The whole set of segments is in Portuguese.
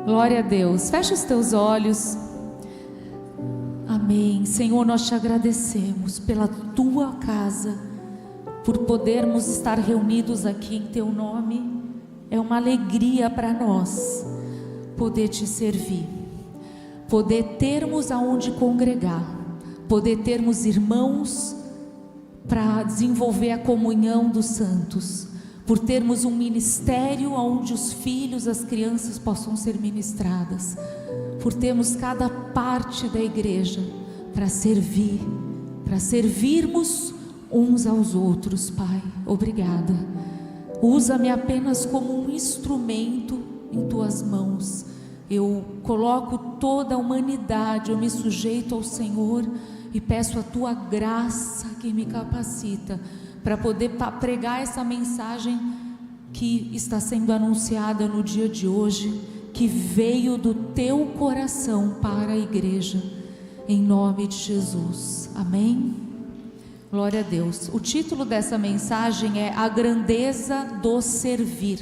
Glória a Deus. Fecha os teus olhos. Amém. Senhor, nós te agradecemos pela tua casa, por podermos estar reunidos aqui em teu nome. É uma alegria para nós poder te servir, poder termos aonde congregar, poder termos irmãos para desenvolver a comunhão dos santos, por termos um ministério onde os filhos, as crianças possam ser ministradas, por termos cada parte da igreja para servir, para servirmos uns aos outros. Pai, obrigada. Usa-me apenas como um instrumento em tuas mãos. Eu coloco toda a humanidade, eu me sujeito ao Senhor e peço a tua graça que me capacita para poder pregar essa mensagem que está sendo anunciada no dia de hoje, que veio do teu coração para a igreja, em nome de Jesus. Amém? Glória a Deus. O título dessa mensagem é A Grandeza do Servir,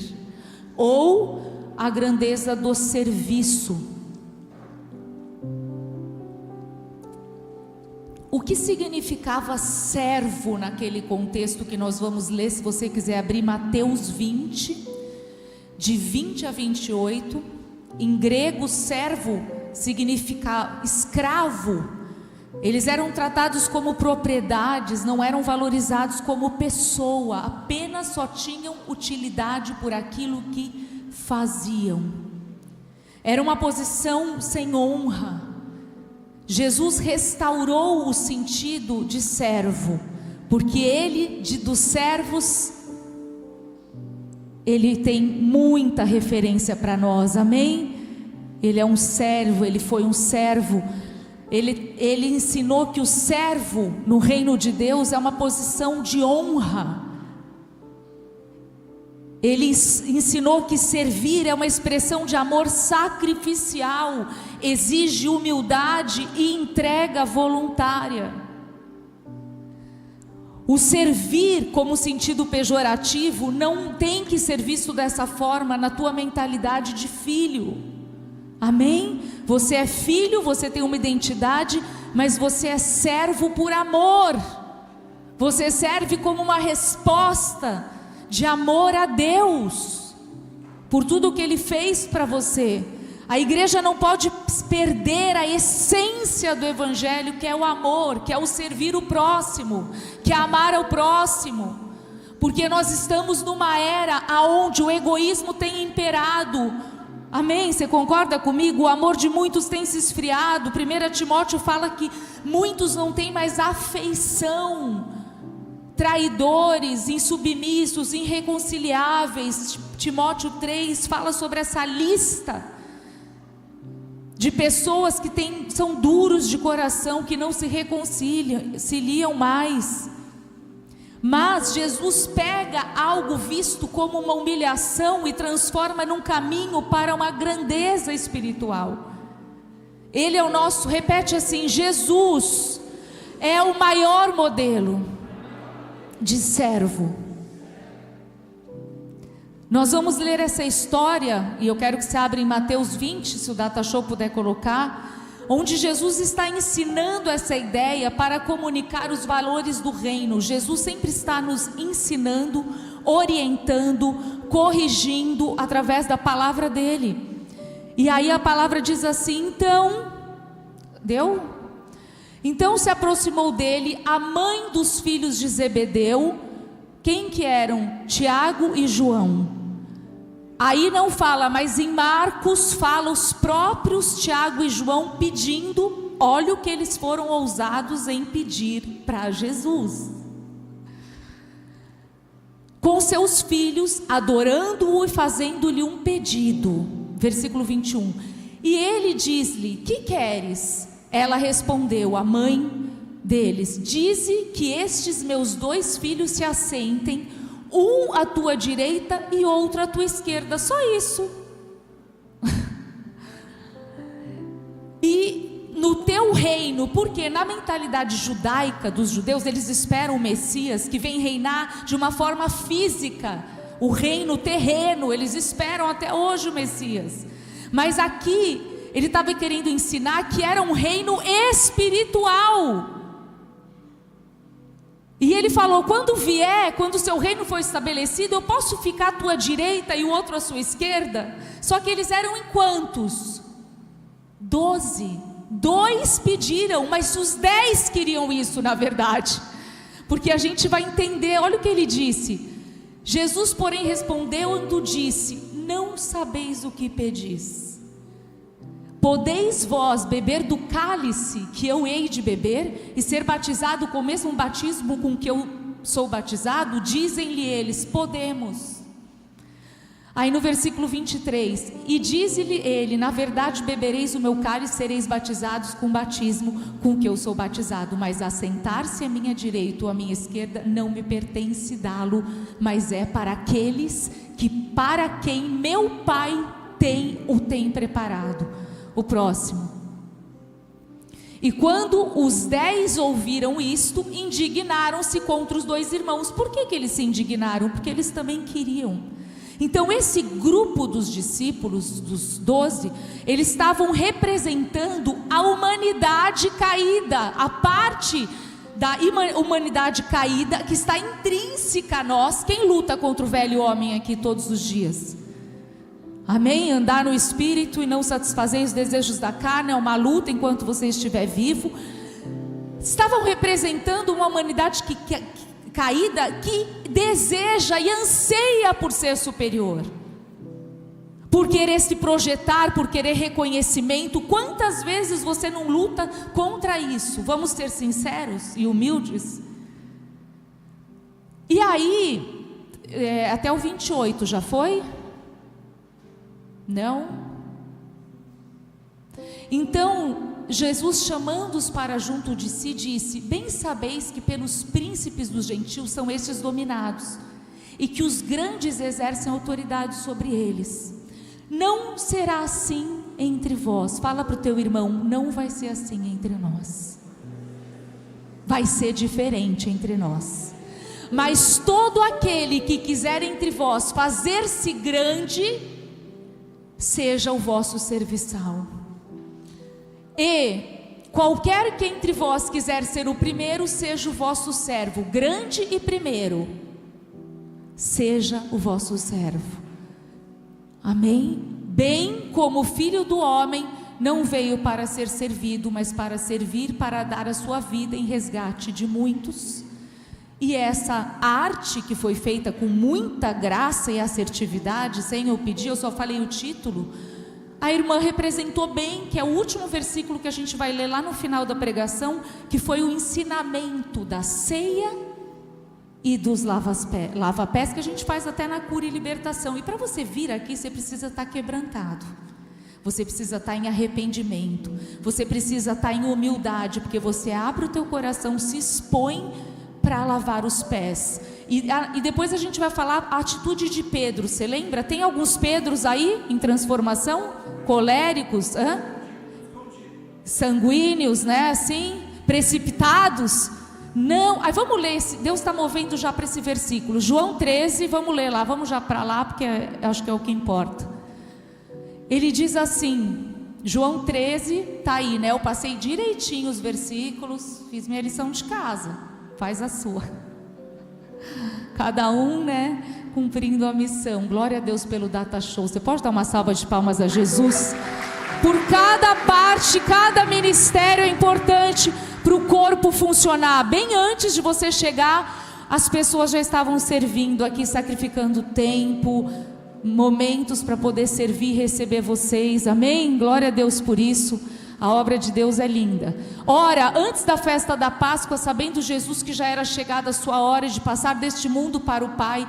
ou A Grandeza do Serviço. O que significava servo naquele contexto que nós vamos ler, se você quiser abrir Mateus 20, de 20 a 28. Em grego, servo significa escravo. Eles eram tratados como propriedades, não eram valorizados como pessoa, apenas só tinham utilidade por aquilo que faziam. Era uma posição sem honra. Jesus restaurou o sentido de servo, porque ele, dos servos, ele tem muita referência para nós, amém? Ele é um servo, ele foi um servo. Ele ensinou que o servo no reino de Deus é uma posição de honra. Ele ensinou que servir é uma expressão de amor sacrificial, exige humildade e entrega voluntária. O servir como sentido pejorativo não tem que ser visto dessa forma na tua mentalidade de filho. Amém? Você é filho, você tem uma identidade, mas você é servo por amor. Você serve como uma resposta de amor a Deus, por tudo que Ele fez para você. A igreja não pode perder a essência do Evangelho, que é o amor, que é o servir o próximo, que é amar ao próximo, porque nós estamos numa era onde o egoísmo tem imperado. Amém? Você concorda comigo? O amor de muitos tem se esfriado. 1 Timóteo fala que muitos não têm mais afeição, traidores, insubmissos, irreconciliáveis. Timóteo 3 fala sobre essa lista de pessoas que são duros de coração, que não se reconciliam mais. Mas Jesus pega algo visto como uma humilhação e transforma num caminho para uma grandeza espiritual. Ele é o nosso, repete assim, Jesus é o maior modelo de servo. Nós vamos ler essa história, e eu quero que você abra em Mateus 20, se o Data Show puder colocar, onde Jesus está ensinando essa ideia para comunicar os valores do reino. Jesus sempre está nos ensinando, orientando, corrigindo através da palavra dele. E aí a palavra diz assim, Então se aproximou dele a mãe dos filhos de Zebedeu. Quem que eram? Tiago e João. Aí não fala, mas em Marcos fala os próprios Tiago e João pedindo. Olha o que eles foram ousados em pedir para Jesus. Com seus filhos, adorando-o e fazendo-lhe um pedido. Versículo 21. E ele diz-lhe, que queres? Ela respondeu, a mãe deles, dize que estes meus 2 filhos se assentem, um à tua direita e outro à tua esquerda. Só isso. E no teu reino, porque na mentalidade judaica dos judeus, eles esperam o Messias que vem reinar de uma forma física, o reino terreno, eles esperam até hoje o Messias. Mas aqui ele estava querendo ensinar que era um reino espiritual. E ele falou: quando vier, quando o seu reino for estabelecido, eu posso ficar à tua direita e o outro à sua esquerda? Só que eles eram em quantos? 12. 2 pediram, mas os 10 queriam isso, na verdade. Porque a gente vai entender, olha o que ele disse. Jesus, porém, respondeu e disse: não sabeis o que pedis. Podeis vós beber do cálice que eu hei de beber, e ser batizado com o mesmo batismo com que eu sou batizado? Dizem-lhe eles: podemos. Aí no versículo 23, e diz-lhe ele: na verdade bebereis o meu cálice, sereis batizados com o batismo com que eu sou batizado, mas assentar-se à minha direita ou à minha esquerda não me pertence dá-lo, mas é para aqueles que para quem meu Pai tem preparado. O próximo. E quando os 10 ouviram isto, indignaram-se contra os 2 irmãos. Por que eles se indignaram? Porque eles também queriam. Então esse grupo dos discípulos, dos 12, eles estavam representando a humanidade caída, a parte da humanidade caída que está intrínseca a nós. Quem luta contra o velho homem aqui todos os dias? Amém? Andar no Espírito e não satisfazer os desejos da carne é uma luta enquanto você estiver vivo. Estavam representando uma humanidade caída que deseja e anseia por ser superior, por querer se projetar, por querer reconhecimento. Quantas vezes você não luta contra isso? Vamos ser sinceros e humildes. E aí, até o 28 já foi? Não? Então Jesus, chamando-os para junto de si, disse: bem sabeis que pelos príncipes dos gentios são estes dominados, e que os grandes exercem autoridade sobre eles. Não será assim entre vós. Fala para o teu irmão: não vai ser assim entre nós. Vai ser diferente entre nós. Mas todo aquele que quiser entre vós fazer-se grande, seja o vosso serviçal. E qualquer que entre vós quiser ser o primeiro, seja o vosso servo. Grande e primeiro, seja o vosso servo. Amém? Bem como o Filho do Homem não veio para ser servido, mas para servir, para dar a sua vida em resgate de muitos. E essa arte que foi feita com muita graça e assertividade, sem eu pedir, eu só falei o título, a irmã representou bem, que é o último versículo que a gente vai ler lá no final da pregação, que foi o ensinamento da ceia e dos lava-pés, que a gente faz até na cura e libertação. E para você vir aqui, você precisa estar quebrantado, você precisa estar em arrependimento, você precisa estar em humildade, porque você abre o teu coração, se expõe para lavar os pés. E depois a gente vai falar a atitude de Pedro. Você lembra? Tem alguns Pedros aí em transformação? Coléricos, sanguíneos, né? Assim, precipitados. Não, aí vamos ler, Deus está movendo já para esse versículo, João 13, vamos ler lá, vamos já para lá, porque acho que é o que importa. Ele diz assim, João 13, está aí, né? Eu passei direitinho os versículos, fiz minha lição de casa. Faz a sua. Cada um, né, cumprindo a missão. Glória a Deus pelo Data Show. Você pode dar uma salva de palmas a Jesus? Por cada parte, cada ministério é importante para o corpo funcionar. Bem antes de você chegar, as pessoas já estavam servindo aqui, sacrificando tempo, momentos para poder servir e receber vocês. Amém? Glória a Deus por isso. A obra de Deus é linda. Ora, antes da festa da Páscoa, sabendo Jesus que já era chegada a sua hora de passar deste mundo para o Pai,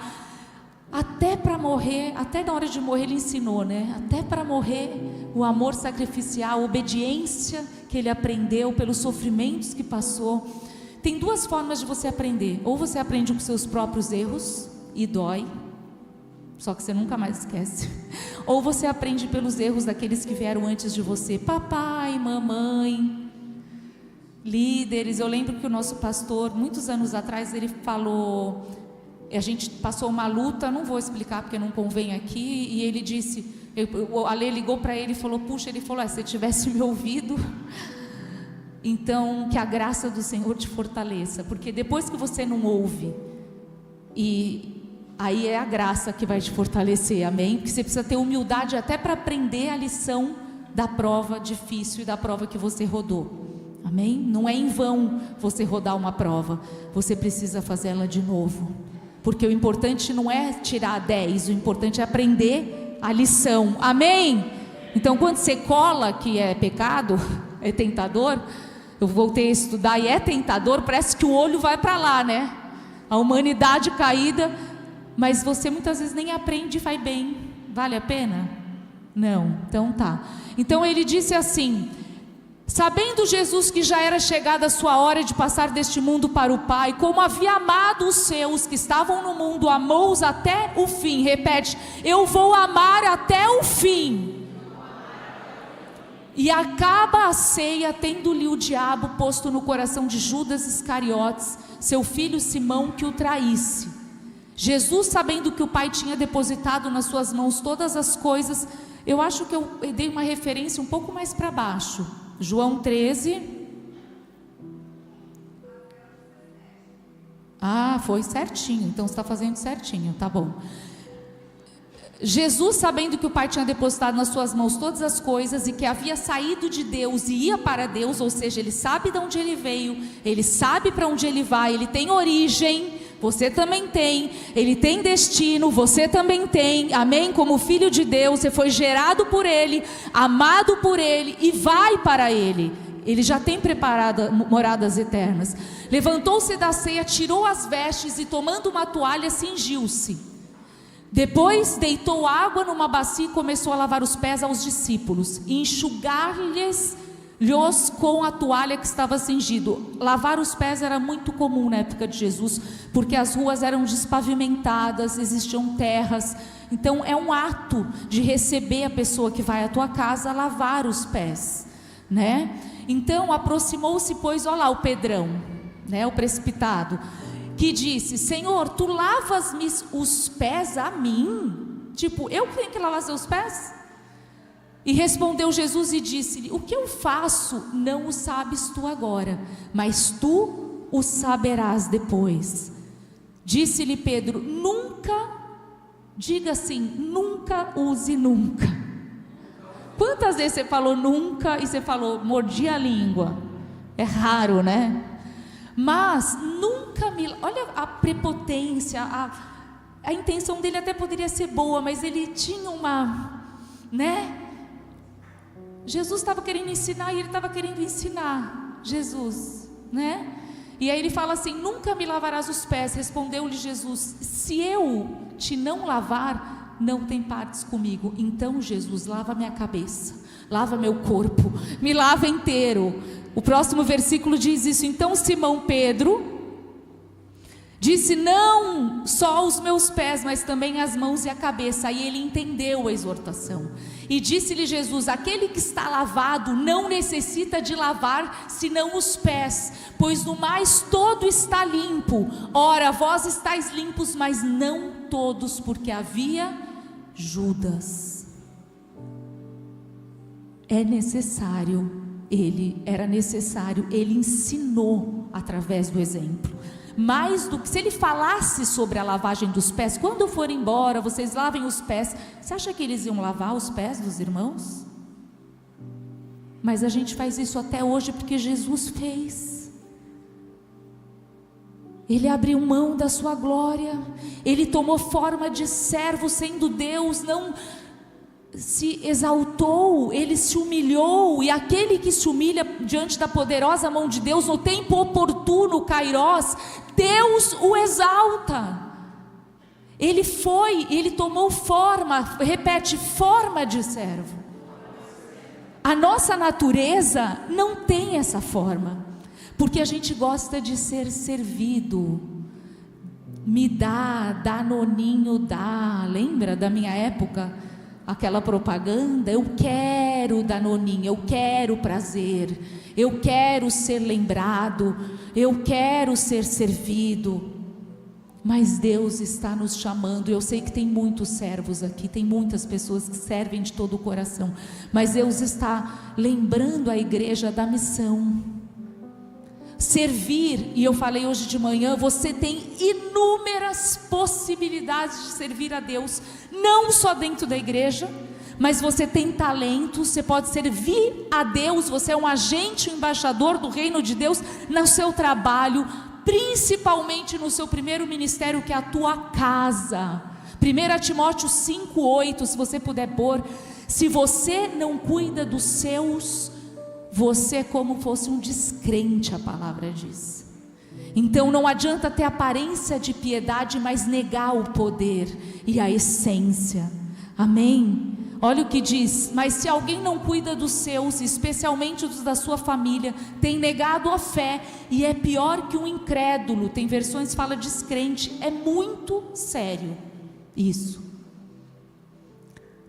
até para morrer, até na hora de morrer ele ensinou, né? Até para morrer, o amor sacrificial, a obediência que ele aprendeu pelos sofrimentos que passou. Tem 2 formas de você aprender: ou você aprende com seus próprios erros e dói, só que você nunca mais esquece, ou você aprende pelos erros daqueles que vieram antes de você, papai, mamãe, líderes. Eu lembro que o nosso pastor, muitos anos atrás, ele falou, a gente passou uma luta, não vou explicar porque não convém aqui, e ele disse: O Ale ligou para ele e falou, puxa, ele falou, se você tivesse me ouvido, então que a graça do Senhor te fortaleça, porque depois que você não ouve, e aí é a graça que vai te fortalecer, amém? Porque você precisa ter humildade até para aprender a lição da prova difícil e da prova que você rodou, amém? Não é em vão você rodar uma prova, você precisa fazer ela de novo, porque o importante não é tirar 10, o importante é aprender a lição, amém? Então quando você cola, que é pecado, é tentador, eu voltei a estudar e é tentador, parece que o olho vai para lá, né? A humanidade caída, mas você muitas vezes nem aprende e vai bem, vale a pena? Não, então tá. Então ele disse assim, sabendo Jesus que já era chegada a sua hora de passar deste mundo para o Pai, como havia amado os seus que estavam no mundo, amou-os até o fim. Repete, eu vou amar até o fim. E acaba a ceia, tendo-lhe o diabo posto no coração de Judas Iscariotes, seu filho Simão, que o traísse. Jesus, sabendo que o Pai tinha depositado nas suas mãos todas as coisas, eu acho que eu dei uma referência um pouco mais para baixo, João 13. Foi certinho, então você está fazendo certinho, tá bom. Jesus, sabendo que o Pai tinha depositado nas suas mãos todas as coisas e que havia saído de Deus e ia para Deus, ou seja, ele sabe de onde ele veio, ele sabe para onde ele vai, ele tem origem, você também tem, ele tem destino, você também tem, amém? Como filho de Deus, você foi gerado por ele, amado por ele e vai para ele. Ele já tem preparado moradas eternas. Levantou-se da ceia, tirou as vestes e tomando uma toalha cingiu-se. Depois deitou água numa bacia e começou a lavar os pés aos discípulos e enxugar-lhes com a toalha que estava cingido. Lavar os pés era muito comum na época de Jesus, porque as ruas eram despavimentadas, existiam terras. Então é um ato de receber a pessoa que vai à tua casa, lavar os pés, né? Então aproximou-se, pois, olha lá o Pedrão, né, o precipitado, que disse, Senhor, tu lavas-me os pés a mim? Tipo, eu tenho que lavar seus pés? E respondeu Jesus e disse-lhe, o que eu faço não o sabes tu agora, mas tu o saberás depois. Disse-lhe Pedro, nunca, diga assim, nunca use nunca. Quantas vezes você falou nunca e você falou, mordi a língua? É raro, né? Mas nunca olha a prepotência, a intenção dele até poderia ser boa, mas ele tinha né? Jesus estava querendo ensinar e ele estava querendo ensinar Jesus, né? E aí ele fala assim, nunca me lavarás os pés. Respondeu-lhe Jesus, se eu te não lavar, não tem partes comigo. Então Jesus, lava minha cabeça, lava meu corpo, me lava inteiro. O próximo versículo diz isso. Então Simão Pedro disse, não só os meus pés, mas também as mãos e a cabeça. Aí ele entendeu a exortação. E disse-lhe Jesus, aquele que está lavado não necessita de lavar, senão os pés, pois no mais todo está limpo. Ora, vós estáis limpos, mas não todos, porque havia Judas. Era necessário, ele ensinou através do exemplo. Mais do que se ele falasse sobre a lavagem dos pés, quando for embora, vocês lavem os pés. Você acha que eles iam lavar os pés dos irmãos? Mas a gente faz isso até hoje porque Jesus fez. Ele abriu mão da sua glória, ele tomou forma de servo, sendo Deus, não se exaltou, ele se humilhou, e aquele que se humilha diante da poderosa mão de Deus, no tempo oportuno, Kairós, Deus o exalta. Ele tomou forma, repete, forma de servo. A nossa natureza não tem essa forma, porque a gente gosta de ser servido. Me dá noninho, dá. Lembra da minha época? Aquela propaganda, eu quero danoninho, eu quero prazer, eu quero ser lembrado, eu quero ser servido. Mas Deus está nos chamando. Eu sei que tem muitos servos aqui, tem muitas pessoas que servem de todo o coração, mas Deus está lembrando a igreja da missão. Servir, e eu falei hoje de manhã, você tem inúmeras possibilidades de servir a Deus, não só dentro da igreja, mas você tem talento, você pode servir a Deus, você é um agente, um embaixador do reino de Deus no seu trabalho, principalmente no seu primeiro ministério, que é a tua casa. 1 Timóteo 5:8, se você puder pôr: se você não cuida dos seus, você é como fosse um descrente, a palavra diz. Então não adianta ter aparência de piedade, mas negar o poder e a essência. Amém? Olha o que diz: mas se alguém não cuida dos seus, especialmente dos da sua família, tem negado a fé e é pior que um incrédulo. Tem versões que falam descrente. É muito sério isso,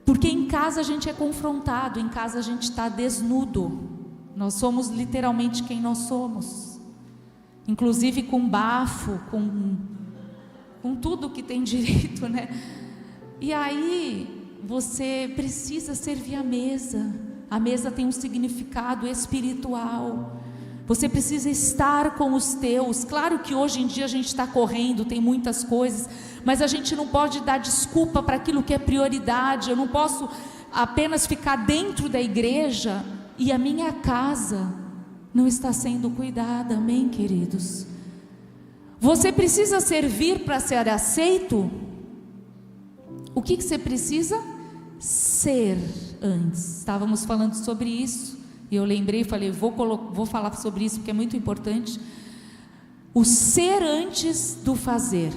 porque em casa a gente é confrontado, em casa a gente está desnudo. Nós somos literalmente quem nós somos, inclusive com bafo, com tudo que tem direito, né? E aí você precisa servir a mesa. A mesa tem um significado espiritual. Você precisa estar com os teus. Claro que hoje em dia a gente está correndo, tem muitas coisas, mas a gente não pode dar desculpa para aquilo que é prioridade. Eu não posso apenas ficar dentro da igreja e a minha casa não está sendo cuidada. Amém, queridos? Você precisa servir para ser aceito. O que você precisa ser antes? Estávamos falando sobre isso, e eu lembrei, falei, vou falar sobre isso porque é muito importante. O ser antes do fazer,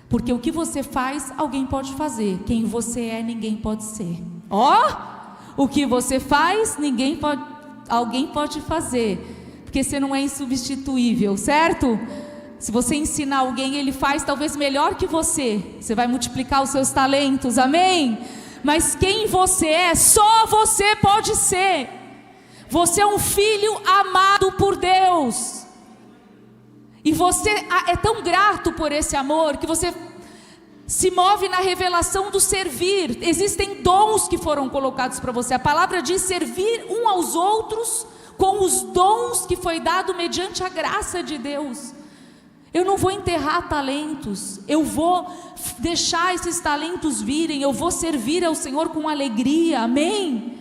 porque o que você faz, alguém pode fazer. Quem você é, ninguém pode ser. O que você faz, alguém pode fazer, porque você não é insubstituível, certo? Se você ensinar alguém, ele faz talvez melhor que você. Você vai multiplicar os seus talentos, amém? Mas quem você é, só você pode ser. Você é um filho amado por Deus. E você é tão grato por esse amor, que você se move na revelação do servir. Existem dons que foram colocados para você. A palavra diz servir um aos outros com os dons que foi dado mediante a graça de Deus. Eu não vou enterrar talentos, eu vou deixar esses talentos virem, eu vou servir ao Senhor com alegria, amém?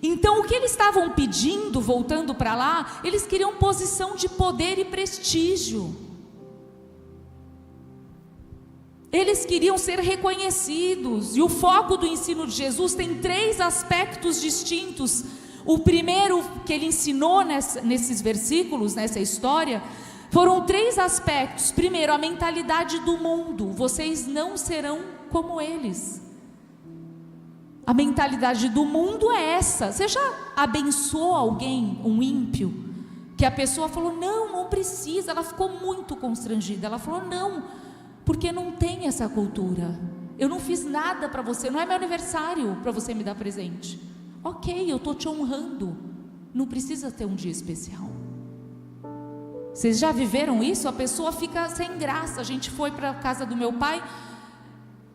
Então o que eles estavam pedindo, voltando para lá, eles queriam posição de poder e prestígio, eles queriam ser reconhecidos. E o foco do ensino de Jesus tem 3 aspectos distintos. O primeiro que ele ensinou nesses versículos, nessa história, foram 3 aspectos. Primeiro, a mentalidade do mundo: vocês não serão como eles. A mentalidade do mundo é essa. Você já abençoou alguém, um ímpio, que a pessoa falou, não precisa, ela ficou muito constrangida, ela falou, não, porque não tem essa cultura, eu não fiz nada para você, não é meu aniversário para você me dar presente. Ok, eu estou te honrando, não precisa ter um dia especial. Vocês já viveram isso? A pessoa fica sem graça. A gente foi para a casa do meu pai.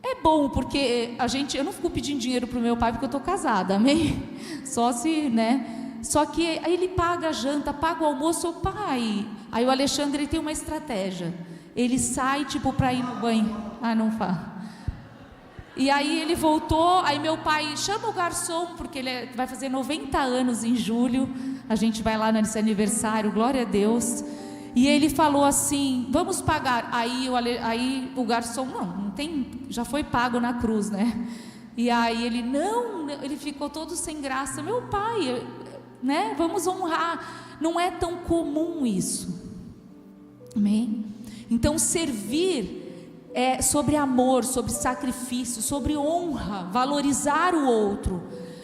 É bom, porque eu não fico pedindo dinheiro para o meu pai, porque eu estou casada, amém? Só se, né? Só que aí ele paga a janta, paga o almoço, o pai. Aí o Alexandre, ele tem uma estratégia. Ele sai, tipo, para ir no banho. Não fala. E aí ele voltou, aí meu pai chama o garçom, porque ele vai fazer 90 anos em julho. A gente vai lá nesse aniversário, glória a Deus. E ele falou assim, vamos pagar. Aí o garçom, não tem, já foi pago na cruz, né? E aí ele, não, ele ficou todo sem graça. Meu pai, né? Vamos honrar. Não é tão comum isso. Amém? Então servir é sobre amor, sobre sacrifício, sobre honra, valorizar o outro.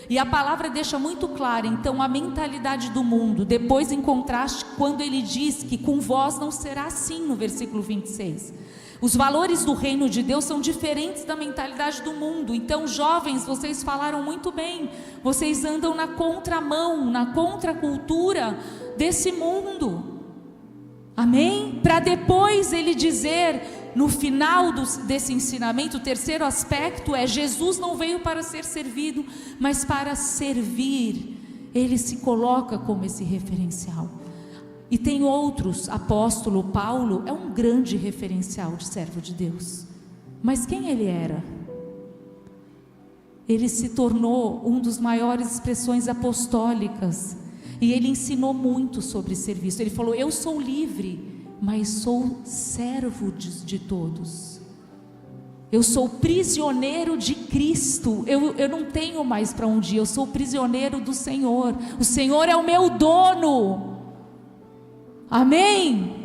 E a palavra deixa muito clara, então, a mentalidade do mundo. Depois, em contraste, quando ele diz que com vós não será assim, no versículo 26. Os valores do reino de Deus são diferentes da mentalidade do mundo. Então, jovens, vocês falaram muito bem. Vocês andam na contramão, na contracultura desse mundo. Amém? Para depois ele dizer no final desse ensinamento, o terceiro aspecto é: Jesus não veio para ser servido, mas para servir. Ele se coloca como esse referencial. E tem outros, apóstolo Paulo é um grande referencial de servo de Deus. Mas quem ele era? Ele se tornou um dos maiores expressões apostólicas, e ele ensinou muito sobre serviço. Ele falou: eu sou livre, mas sou servo de todos. Eu sou prisioneiro de Cristo. Eu não tenho mais para onde ir, eu sou prisioneiro do Senhor. O Senhor é o meu dono. Amém?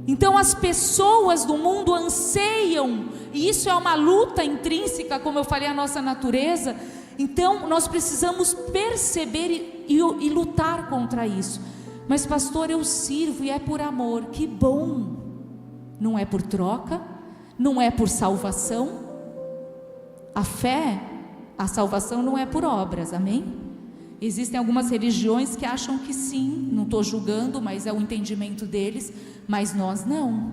Então as pessoas do mundo anseiam, e isso é uma luta intrínseca, como eu falei, a nossa natureza. Então nós precisamos perceber e lutar contra isso. Mas pastor, eu sirvo e é por amor. Que bom! Não é por troca, não é por salvação. A fé, a salvação não é por obras, amém? Existem algumas religiões que acham que sim, não estou julgando, mas é o entendimento deles, mas nós não.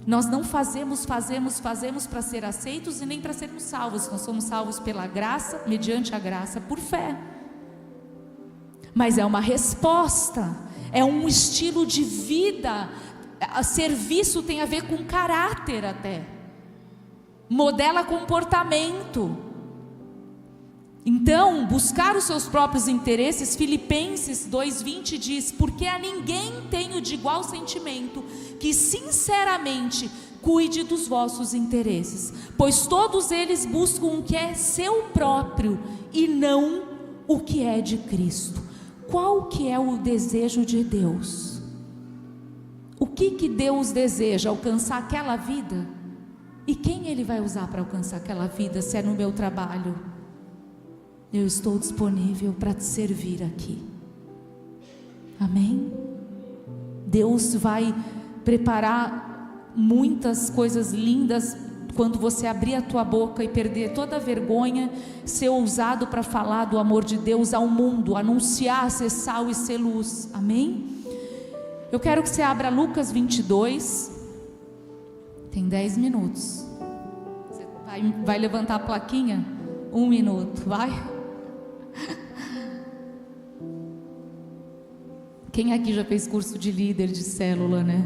Nós não fazemos para ser aceitos e nem para sermos salvos. Nós somos salvos pela graça, mediante a graça, por fé. Mas é uma resposta, é um estilo de vida. Serviço tem a ver com caráter até, modela comportamento. Então, buscar os seus próprios interesses, Filipenses 2:20 diz: porque a ninguém tenho de igual sentimento, que sinceramente cuide dos vossos interesses, pois todos eles buscam o que é seu próprio, e não o que é de Cristo. Qual que é o desejo de Deus? O que Deus deseja? Alcançar aquela vida? E quem Ele vai usar para alcançar aquela vida? Se é no meu trabalho, eu estou disponível para te servir aqui. Amém? Deus vai preparar muitas coisas lindas quando você abrir a tua boca e perder toda a vergonha, ser ousado para falar do amor de Deus ao mundo, anunciar, ser sal e ser luz. Amém? Eu quero que você abra Lucas 22. Tem 10 minutos. Você vai levantar a plaquinha? 1 minuto, vai? Quem aqui já fez curso de líder de célula, né?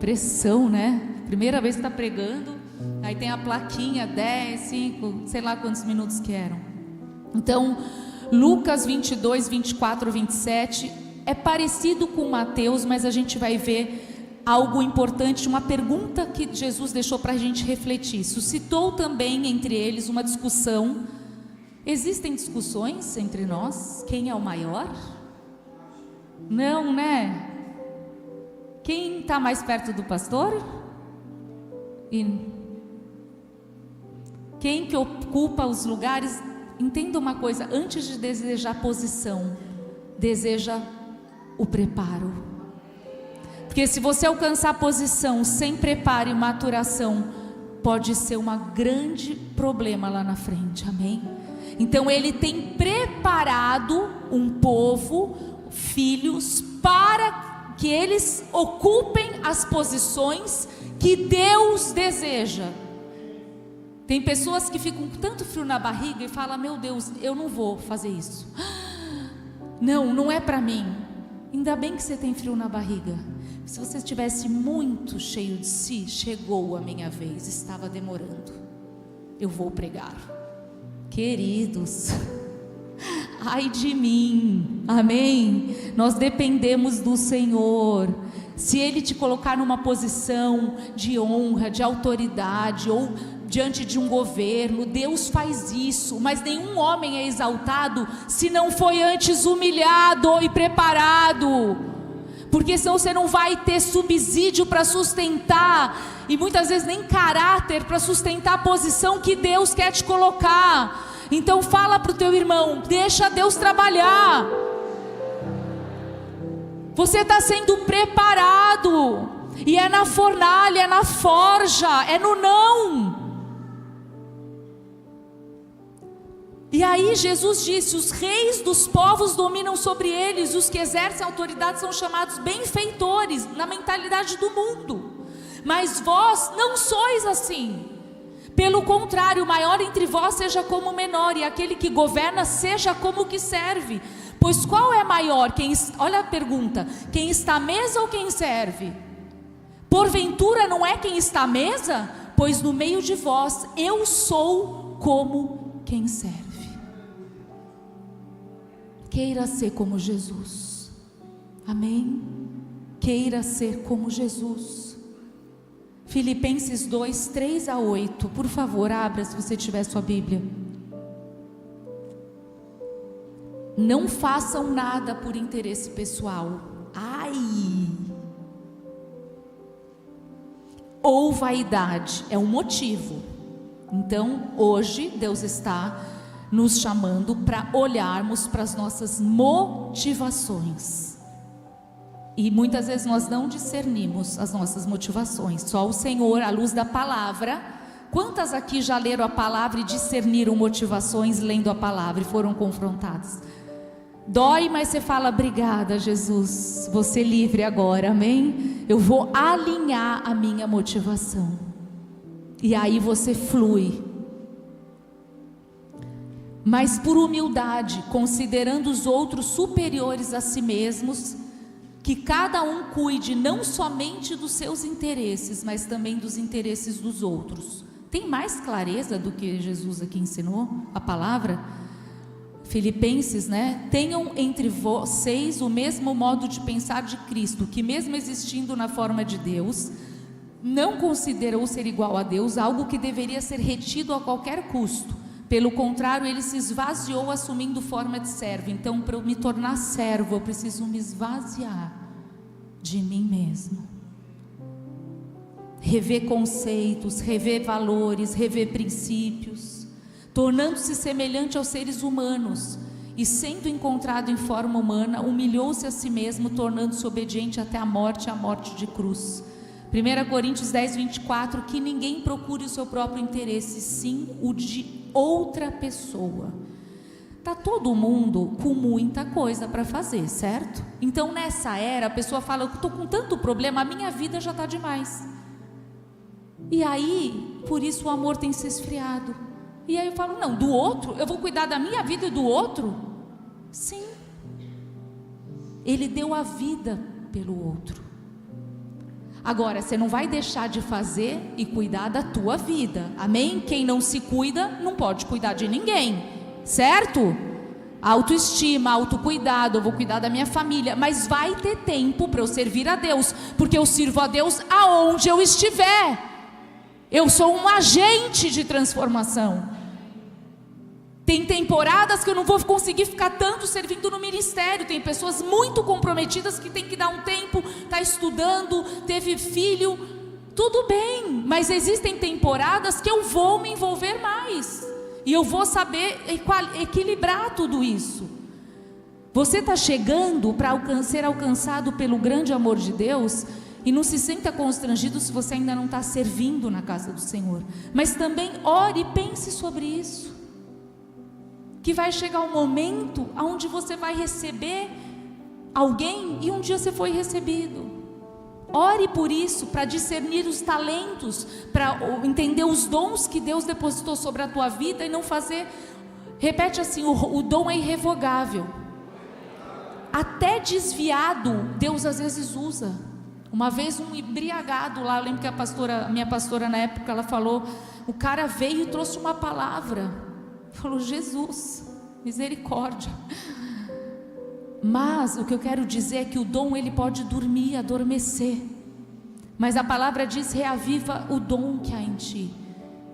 Pressão, né? Primeira vez que está pregando, aí tem a plaquinha, 10, 5, sei lá quantos minutos que eram. Então, Lucas 22, 24, 27, é parecido com Mateus, mas a gente vai ver algo importante, uma pergunta que Jesus deixou para a gente refletir. Suscitou também entre eles uma discussão. Existem discussões entre nós? Quem é o maior? Não, né? Quem está mais perto do pastor? E quem que ocupa os lugares? Entenda uma coisa: antes de desejar posição, deseja o preparo. Porque se você alcançar a posição sem preparo e maturação, pode ser um grande problema lá na frente, amém? Então Ele tem preparado um povo, filhos, para que eles ocupem as posições que Deus deseja. Tem pessoas que ficam com tanto frio na barriga e falam: meu Deus, eu não vou fazer isso, não é para mim. Ainda bem que você tem frio na barriga. Se você estivesse muito cheio de si: chegou a minha vez, estava demorando, eu vou pregar. Queridos, ai de mim, amém? Nós dependemos do Senhor. Se Ele te colocar numa posição de honra, de autoridade, ou diante de um governo, Deus faz isso. Mas nenhum homem é exaltado se não foi antes humilhado e preparado, porque senão você não vai ter subsídio para sustentar, e muitas vezes nem caráter para sustentar a posição que Deus quer te colocar. Então fala para o teu irmão: deixa Deus trabalhar. Você está sendo preparado, e é na fornalha, é na forja, é no não. E aí Jesus disse: os reis dos povos dominam sobre eles, os que exercem autoridade são chamados benfeitores, na mentalidade do mundo. mas vós não sois assim. Pelo contrário, o maior entre vós seja como o menor, e aquele que governa seja como o que serve. Pois qual é maior? Olha a pergunta: quem está à mesa ou quem serve? Porventura não é quem está à mesa? Pois no meio de vós eu sou como quem serve. Queira ser como Jesus. Amém? Queira ser como Jesus. Filipenses 2, 3 a 8. Por favor, abra se você tiver sua Bíblia. Não façam nada por interesse pessoal. Ou vaidade. É um motivo. Então, hoje, Deus está nos chamando para olharmos para as nossas motivações. E muitas vezes nós não discernimos as nossas motivações. Só o Senhor, à luz da palavra. Quantas aqui já leram a palavra e discerniram motivações lendo a palavra e foram confrontadas? Dói, mas você fala: obrigada, Jesus, vou ser livre agora, amém? Eu vou alinhar a minha motivação. E aí você flui. Mas por humildade, considerando os outros superiores a si mesmos, que cada um cuide não somente dos seus interesses, mas também dos interesses dos outros. Tem mais clareza do que Jesus aqui ensinou a palavra? Filipenses, né? Tenham entre vocês o mesmo modo de pensar de Cristo, que mesmo existindo na forma de Deus, não considerou ser igual a Deus algo que deveria ser retido a qualquer custo. Pelo contrário, ele se esvaziou assumindo forma de servo. Então, para eu me tornar servo, eu preciso me esvaziar de mim mesmo. Rever conceitos, rever valores, rever princípios, tornando-se semelhante aos seres humanos, e sendo encontrado em forma humana, humilhou-se a si mesmo, tornando-se obediente até a morte de cruz. 1 Coríntios 10, 24, que ninguém procure o seu próprio interesse, sim o de outra pessoa. Está todo mundo com muita coisa para fazer, certo? Então nessa era a pessoa fala: eu estou com tanto problema, a minha vida já está demais. E aí, por isso o amor tem se esfriado. E aí eu falo: não, do outro, eu vou cuidar da minha vida e do outro? Sim. Ele deu a vida pelo outro. Agora, você não vai deixar de fazer e cuidar da tua vida, amém? Quem não se cuida, não pode cuidar de ninguém, certo? Autoestima, autocuidado, eu vou cuidar da minha família, mas vai ter tempo para eu servir a Deus, porque eu sirvo a Deus aonde eu estiver. Eu sou um agente de transformação. Tem temporadas que eu não vou conseguir ficar tanto servindo no ministério. Tem pessoas muito comprometidas que tem que dar um tempo, está estudando, teve filho, tudo bem, mas existem temporadas que eu vou me envolver mais, e eu vou saber equilibrar tudo isso. Você está chegando para ser alcançado pelo grande amor de Deus, e não se sinta constrangido se você ainda não está servindo na casa do Senhor, mas também ore e pense sobre isso, que vai chegar um momento onde você vai receber alguém e um dia você foi recebido. Ore por isso, para discernir os talentos, para entender os dons que Deus depositou sobre a tua vida e não fazer. Repete assim: o dom é irrevogável. Até desviado Deus às vezes usa. Uma vez um embriagado lá, eu lembro que a minha pastora na época, ela falou, o cara veio e trouxe uma palavra. Falou: Jesus, misericórdia. Mas o que eu quero dizer é que o dom ele pode dormir, adormecer, mas a palavra diz: reaviva o dom que há em ti,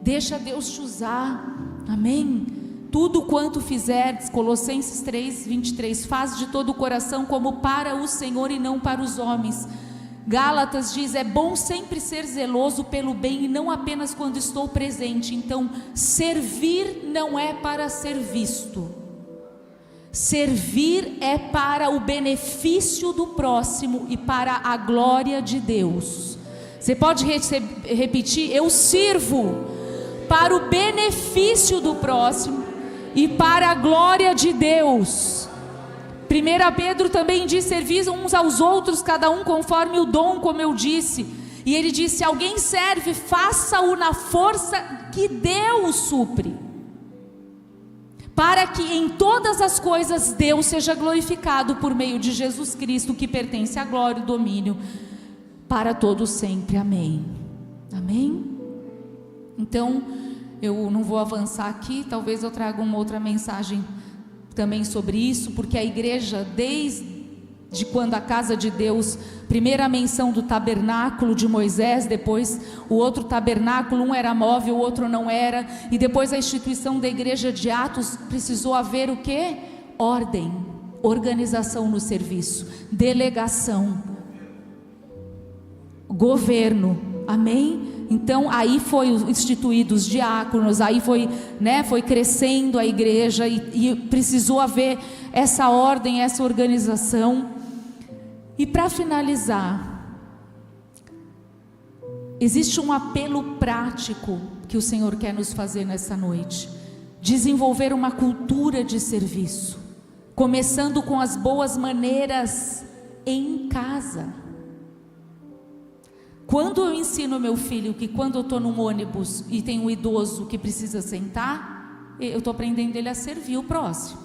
deixa Deus te usar, amém? Tudo quanto fizerdes, Colossenses 3, 23, faz de todo o coração como para o Senhor e não para os homens. Gálatas diz: é bom sempre ser zeloso pelo bem e não apenas quando estou presente. Então, servir não é para ser visto. Servir é para o benefício do próximo e para a glória de Deus. Você pode repetir: eu sirvo para o benefício do próximo e para a glória de Deus. 1 Pedro também diz: servis uns aos outros, cada um conforme o dom, como eu disse. E ele disse: se alguém serve, faça-o na força que Deus supre, para que em todas as coisas Deus seja glorificado por meio de Jesus Cristo, que pertence à glória e o domínio para todos sempre. Amém. Amém? Então, eu não vou avançar aqui, talvez eu traga uma outra mensagem também sobre isso, porque a igreja, desde quando a casa de Deus, primeira menção do tabernáculo de Moisés, depois o outro tabernáculo, um era móvel, o outro não era, e depois a instituição da igreja de Atos, precisou haver o quê? Ordem, organização no serviço, delegação, governo, amém? Então aí foi instituídos os diáconos, aí foi crescendo a igreja e precisou haver essa ordem, essa organização. E para finalizar, existe um apelo prático que o Senhor quer nos fazer nessa noite: desenvolver uma cultura de serviço, começando com as boas maneiras em casa. Quando eu ensino meu filho que quando eu estou num ônibus e tem um idoso que precisa sentar, eu estou aprendendo ele a servir o próximo.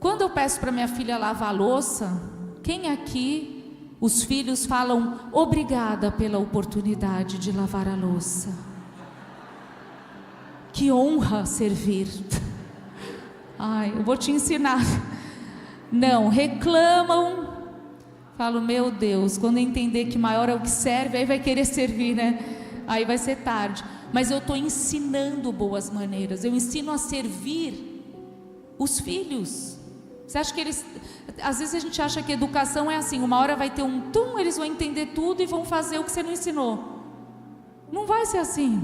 Quando eu peço para minha filha lavar a louça, quem aqui, os filhos falam obrigada pela oportunidade de lavar a louça? Que honra servir. Ai, eu vou te ensinar. Não, reclamam. Falo, meu Deus, quando eu entender que maior é o que serve, aí vai querer servir, né? Aí vai ser tarde. Mas eu estou ensinando boas maneiras, eu ensino a servir os filhos. Você acha que eles... Às vezes a gente acha que educação é assim, uma hora vai ter um tum, eles vão entender tudo e vão fazer o que você não ensinou. Não vai ser assim.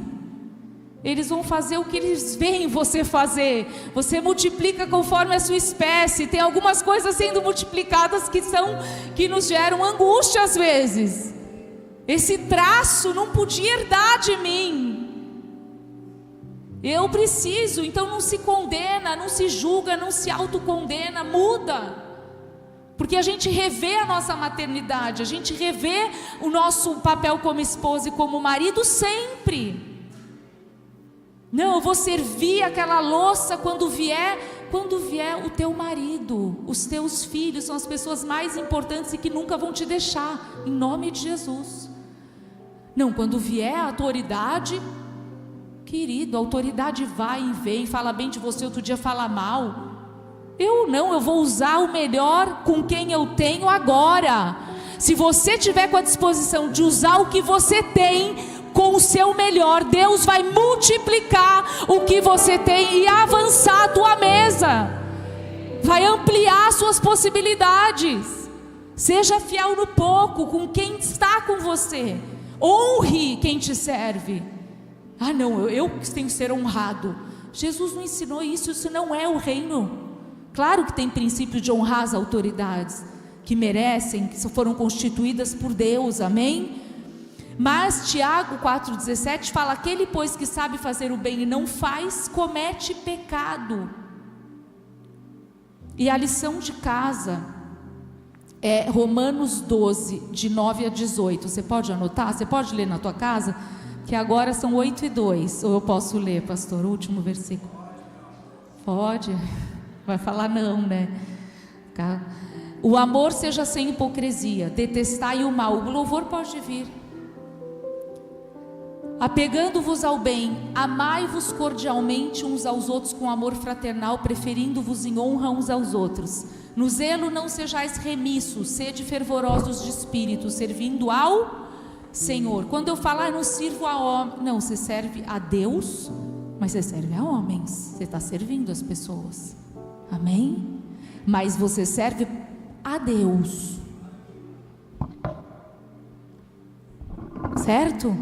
Eles vão fazer o que eles veem você fazer. Você multiplica conforme a sua espécie. Tem algumas coisas sendo multiplicadas que nos geram angústia às vezes. Esse traço não podia herdar de mim. Eu preciso. Então não se condena, não se julga, não se autocondena, muda. Porque a gente revê a nossa maternidade, a gente revê o nosso papel como esposa e como marido sempre. Não, eu vou servir aquela louça quando vier o teu marido, os teus filhos são as pessoas mais importantes e que nunca vão te deixar, em nome de Jesus. Não, quando vier a autoridade, querido, a autoridade vai e vem, fala bem de você, outro dia fala mal. Eu vou usar o melhor com quem eu tenho agora. Se você tiver com a disposição de usar o que você tem, com o seu melhor, Deus vai multiplicar o que você tem e avançar a tua mesa, vai ampliar suas possibilidades. Seja fiel no pouco, com quem está com você, honre quem te serve. Ah não, eu tenho que ser honrado. Jesus não ensinou isso, isso não é o reino. Claro que tem princípio de honrar as autoridades, que merecem, que foram constituídas por Deus, amém? Mas Tiago 4,17 fala: aquele pois que sabe fazer o bem e não faz, comete pecado. E a lição de casa é Romanos 12, de 9 a 18. Você pode anotar? Você pode ler na tua casa? Que agora são 8:02. Ou eu posso ler, pastor, o último versículo? Pode? Vai falar não, né? O amor seja sem hipocrisia, detestai o mal. O louvor pode vir. Apegando-vos ao bem, amai-vos cordialmente uns aos outros com amor fraternal, preferindo-vos em honra uns aos outros. No zelo não sejais remissos, sede fervorosos de espírito, servindo ao Senhor. Quando eu falar, não sirvo a homem, não, você serve a Deus, mas você serve a homens, você está servindo as pessoas, amém? Mas você serve a Deus, certo?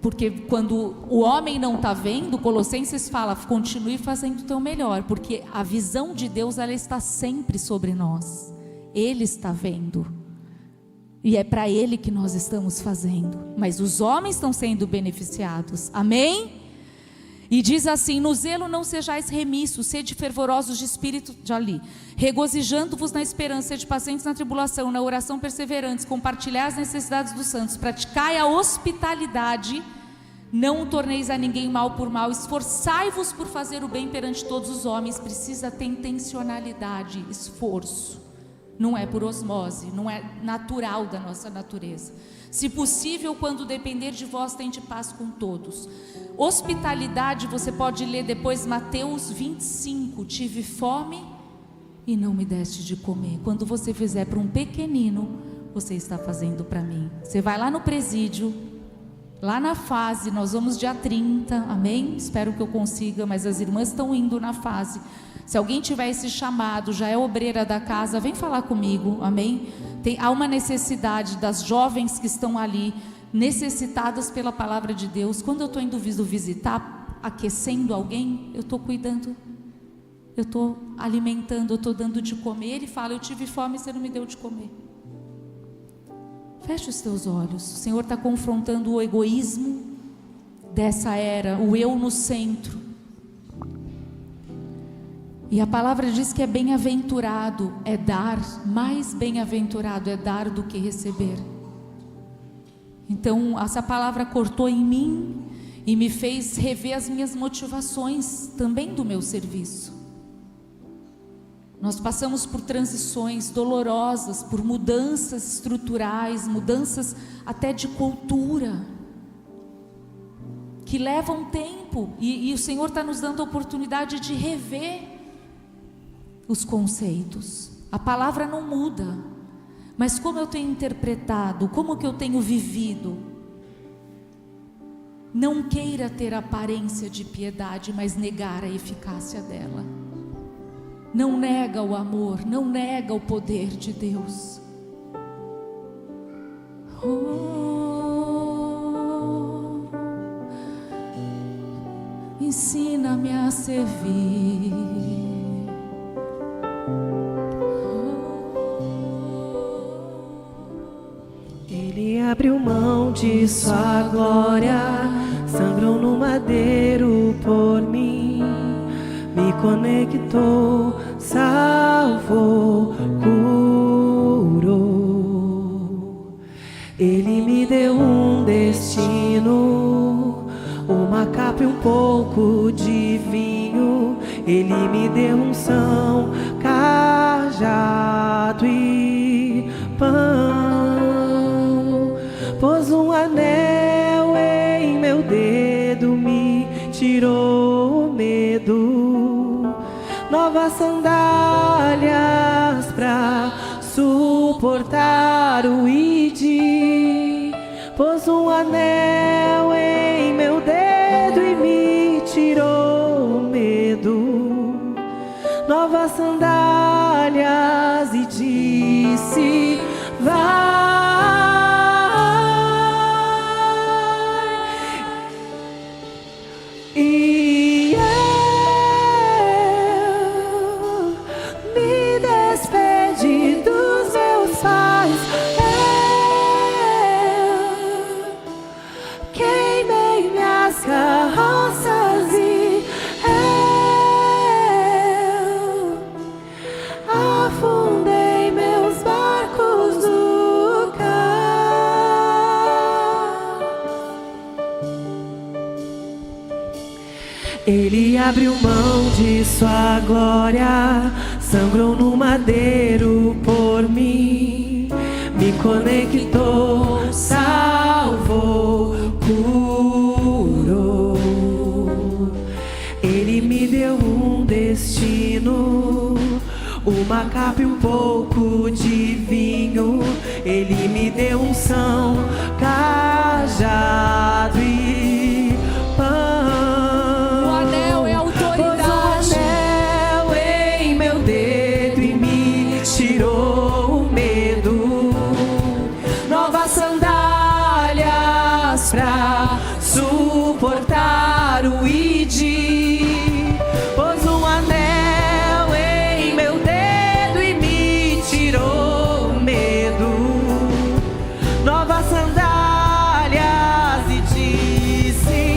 Porque quando o homem não está vendo, Colossenses fala, continue fazendo o teu melhor, porque a visão de Deus, ela está sempre sobre nós, Ele está vendo, e é para Ele que nós estamos fazendo, mas os homens estão sendo beneficiados, amém? E diz assim: no zelo não sejais remissos, sede fervorosos de espírito, já li, regozijando-vos na esperança, sede pacientes na tribulação, na oração perseverantes, compartilhai as necessidades dos santos, praticai a hospitalidade, não torneis a ninguém mal por mal, esforçai-vos por fazer o bem perante todos os homens. Precisa ter intencionalidade, esforço, não é por osmose, não é natural da nossa natureza. Se possível, quando depender de vós, tende paz com todos. Hospitalidade, você pode ler depois Mateus 25, tive fome e não me deste de comer. Quando você fizer para um pequenino, você está fazendo para mim. Você vai lá no presídio, lá na fase, nós vamos dia 30, amém? Espero que eu consiga, mas as irmãs estão indo na fase. Se alguém tiver esse chamado, já é obreira da casa, vem falar comigo, amém? Há uma necessidade das jovens que estão ali, necessitadas pela palavra de Deus. Quando eu estou indo visitar, aquecendo alguém, eu estou cuidando, eu estou alimentando, eu estou dando de comer. Ele fala: eu tive fome e você não me deu de comer. Feche os teus olhos. O Senhor está confrontando o egoísmo dessa era, o eu no centro. E a palavra diz que é bem-aventurado é dar, mais bem-aventurado é dar do que receber. Então essa palavra cortou em mim e me fez rever as minhas motivações também do meu serviço. Nós passamos por transições dolorosas, por mudanças estruturais, mudanças até de cultura, que levam tempo, e o Senhor está nos dando a oportunidade de rever os conceitos. A palavra não muda, mas como eu tenho interpretado, como que eu tenho vivido. Não queira ter aparência de piedade, mas negar a eficácia dela. Não nega o amor, não nega o poder de Deus. Ensina-me a servir. Ele abriu mão de sua glória, sangrou no madeiro por mim, me conectou, salvou, curou. Ele me deu um destino, uma capa e um pouco de vinho. Ele me deu unção, cajado e pão. Pôs um anel em meu dedo, me tirou o medo. Novas sandálias pra suportar o id. Pôs um anel em meu dedo e me tirou o medo. Novas sandálias e disse: vai. E eu me despedi dos meus pais. Eu queimei minhas carroças e eu afundei meus barcos do cais. Ele abriu mão de sua glória, sangrou no madeiro por mim, me conectou, salvou, curou. Ele me deu um destino, uma capa e um pouco de vinho. Ele me deu unção, cajado e pão. O anel é autoridade. Pôs um anel em meu dedo e me tirou o medo. Novas sandálias pra suportar o id. Pôs um anel em meu dedo e me tirou o medo. Novas sandálias e disse: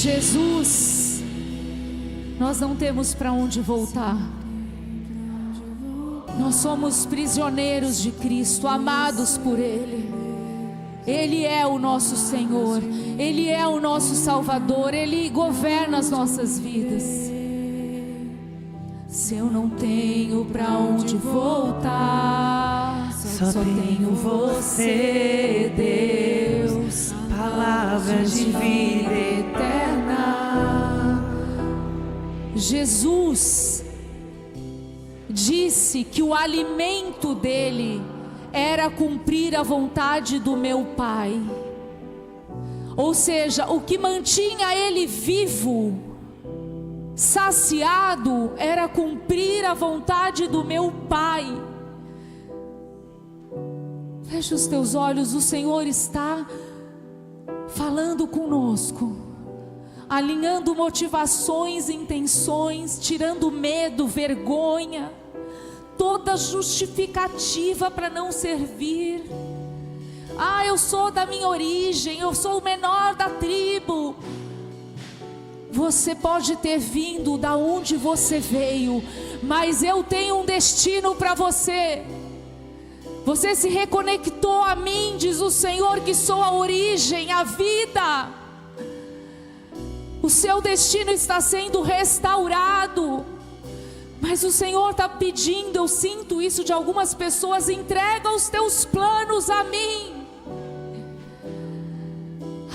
Jesus, nós não temos para onde voltar. Nós somos prisioneiros de Cristo, amados por Ele. Ele é o nosso Senhor, Ele é o nosso Salvador, Ele governa as nossas vidas. Se eu não tenho para onde voltar, só tenho você, Deus, palavras de vida eterna. Jesus disse que o alimento dele era cumprir a vontade do meu Pai. Ou seja, o que mantinha ele vivo, saciado, era cumprir a vontade do meu Pai. Feche os teus olhos, o Senhor está falando conosco, alinhando motivações, intenções, tirando medo, vergonha, toda justificativa para não servir. Eu sou da minha origem, eu sou o menor da tribo. Você pode ter vindo da onde você veio, mas eu tenho um destino para você. Você se reconectou a mim, diz o Senhor, que sou a origem, a vida. O seu destino está sendo restaurado. Mas o Senhor está pedindo, eu sinto isso de algumas pessoas: entrega os teus planos a mim.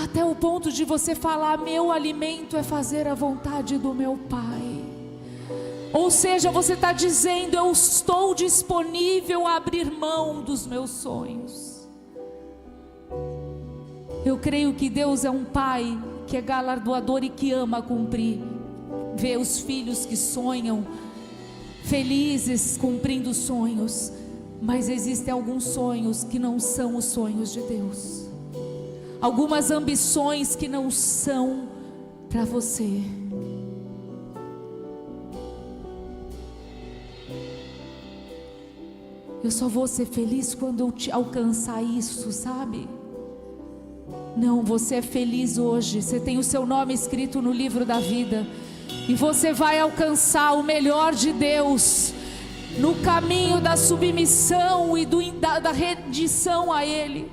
Até o ponto de você falar: meu alimento é fazer a vontade do meu Pai. Ou seja, você está dizendo: eu estou disponível a abrir mão dos meus sonhos. Eu creio que Deus é um Pai que é galardoador e que ama cumprir. Ver os filhos que sonham felizes cumprindo sonhos, mas existem alguns sonhos que não são os sonhos de Deus, algumas ambições que não são para você. Eu só vou ser feliz quando eu te alcançar isso, sabe? Não, você é feliz hoje, você tem o seu nome escrito no livro da vida, e você vai alcançar o melhor de Deus no caminho da submissão e da rendição a Ele.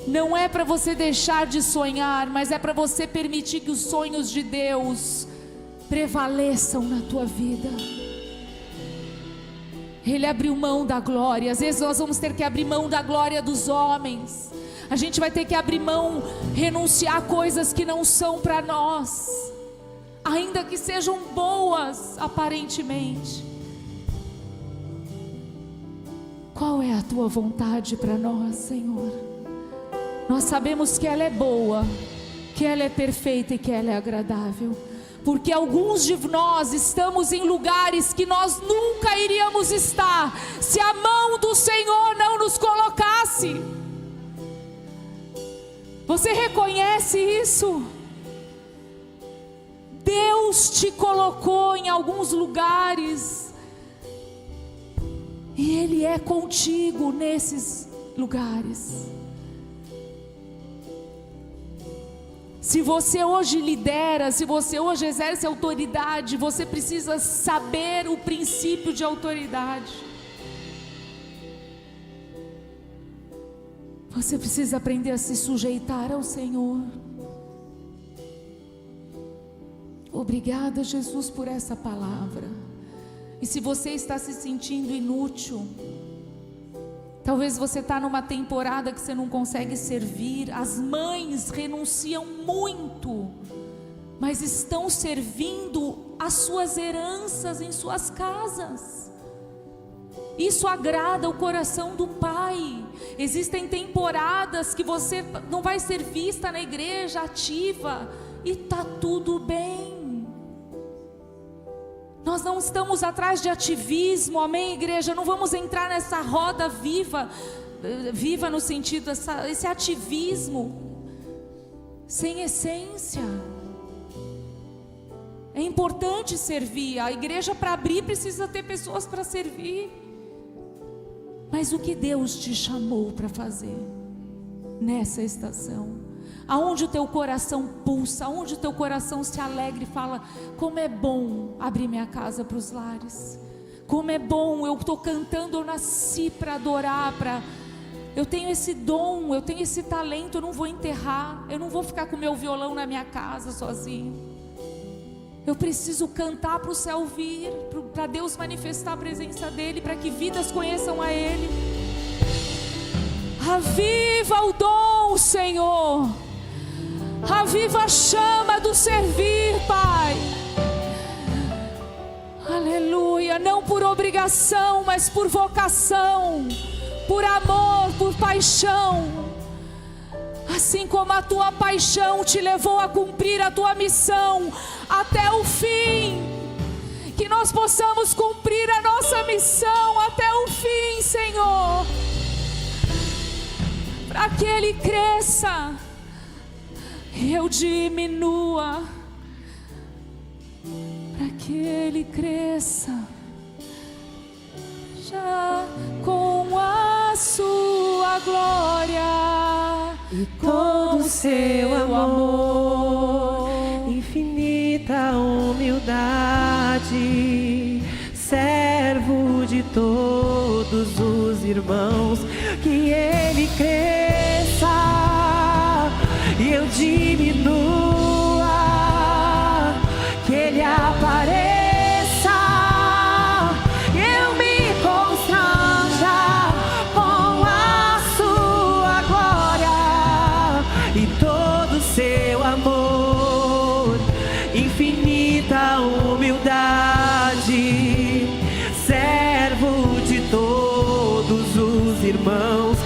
Não é para você deixar de sonhar, mas é para você permitir que os sonhos de Deus prevaleçam na tua vida. Ele abriu mão da glória. Às vezes nós vamos ter que abrir mão da glória dos homens. A gente vai ter que abrir mão, renunciar a coisas que não são para nós, ainda que sejam boas aparentemente. Qual é a tua vontade para nós, Senhor? Nós sabemos que ela é boa, que ela é perfeita e que ela é agradável, porque alguns de nós estamos em lugares que nós nunca iríamos estar se a mão do Senhor não nos colocasse. Você reconhece isso? Deus te colocou em alguns lugares e Ele é contigo nesses lugares. Se você hoje lidera, se você hoje exerce autoridade, você precisa saber o princípio de autoridade. Você precisa aprender a se sujeitar ao Senhor. Obrigada, Jesus, por essa palavra. E se você está se sentindo inútil, talvez você está numa temporada que você não consegue servir. As mães renunciam muito, mas estão servindo as suas heranças em suas casas. Isso agrada o coração do Pai. Existem temporadas que você não vai ser vista na igreja ativa, e está tudo bem. Nós não estamos atrás de ativismo, amém, igreja? Não vamos entrar nessa roda viva no sentido, esse ativismo sem essência. É importante servir. A igreja, para abrir, precisa ter pessoas para servir. Mas o que Deus te chamou para fazer nessa estação? aonde o teu coração pulsa, aonde o teu coração se alegra e fala: como é bom abrir minha casa para os lares, como é bom, eu estou cantando, eu nasci para adorar, eu tenho esse dom, eu tenho esse talento, eu não vou enterrar, eu não vou ficar com o meu violão na minha casa sozinho. Eu preciso cantar para o céu vir, para Deus manifestar a presença dEle, para que vidas conheçam a Ele. Aviva o dom, Senhor. Aviva a chama do servir, Pai. Aleluia. Não por obrigação, mas por vocação, por amor, por paixão. Assim como a tua paixão te levou a cumprir a tua missão até o fim, que nós possamos cumprir a nossa missão até o fim, Senhor, para que Ele cresça e eu diminua, para que Ele cresça já com a sua glória e todo o seu amor, infinita humildade, servo de todos os irmãos, que Ele cresça e eu diminua, que Ele apareça, eu me constranja com a sua glória e todo o seu amor, infinita humildade, servo de todos os irmãos,